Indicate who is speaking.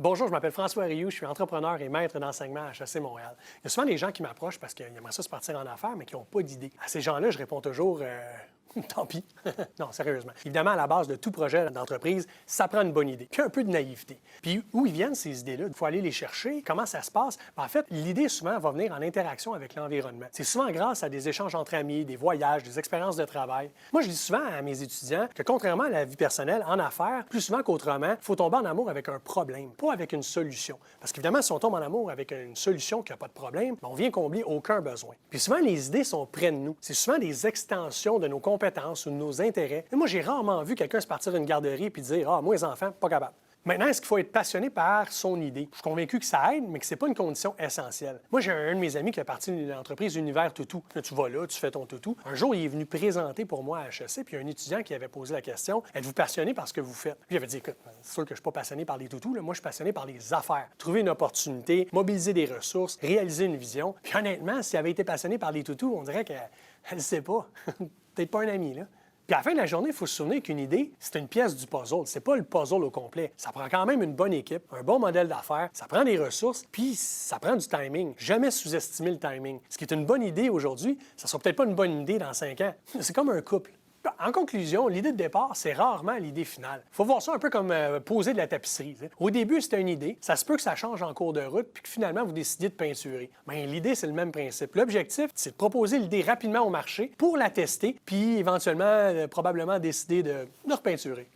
Speaker 1: Bonjour, je m'appelle François Rioux, je suis entrepreneur et maître d'enseignement à HEC Montréal. Il y a souvent des gens qui m'approchent parce qu'ils aimeraient ça se partir en affaires, mais qui n'ont pas d'idée. À ces gens-là, je réponds toujours tant pis. Non, sérieusement. Évidemment, à la base de tout projet d'entreprise, ça prend une bonne idée, puis un peu de naïveté. Puis où ils viennent, ces idées-là? Il faut aller les chercher. Comment ça se passe? En fait, l'idée, souvent, va venir en interaction avec l'environnement. C'est souvent grâce à des échanges entre amis, des voyages, des expériences de travail. Moi, je dis souvent à mes étudiants que, contrairement à la vie personnelle, en affaires, plus souvent qu'autrement, il faut tomber en amour avec un problème, pas avec une solution. Parce qu'évidemment, si on tombe en amour avec une solution qui n'a pas de problème, on vient combler aucun besoin. Puis souvent, les idées sont près de nous. C'est souvent des extensions de nos compétences ou de nos intérêts. Et moi, j'ai rarement vu quelqu'un se partir d'une garderie puis dire « Ah, moi, les enfants, pas capable ». Maintenant, est-ce qu'il faut être passionné par son idée? Je suis convaincu que ça aide, mais que ce n'est pas une condition essentielle. Moi, j'ai un de mes amis qui a parti de l'entreprise Univers Toutou. Là, tu vas là, tu fais ton toutou. Un jour, il est venu présenter pour moi à HEC, puis il y a un étudiant qui avait posé la question « Êtes-vous passionné par ce que vous faites? » Puis il avait dit « Écoute, c'est sûr que je ne suis pas passionné par les toutous, là. Moi, je suis passionné par les affaires. Trouver une opportunité, mobiliser des ressources, réaliser une vision. » Puis honnêtement, s'il avait été passionné par les toutous, on dirait qu'elle ne sait pas. Peut-être pas un ami, là. Puis à la fin de la journée, il faut se souvenir qu'une idée, c'est une pièce du puzzle. C'est pas le puzzle au complet. Ça prend quand même une bonne équipe, un bon modèle d'affaires, ça prend des ressources, puis ça prend du timing. Jamais sous-estimer le timing. Ce qui est une bonne idée aujourd'hui, ça sera peut-être pas une bonne idée dans 5 ans. C'est comme un couple. En conclusion, l'idée de départ, c'est rarement l'idée finale. Il faut voir ça un peu comme poser de la tapisserie. T'sais. Au début, c'était une idée. Ça se peut que ça change en cours de route puis que finalement, vous décidiez de peinturer. Bien, l'idée, c'est le même principe. L'objectif, c'est de proposer l'idée rapidement au marché pour la tester puis éventuellement, probablement décider de repeinturer.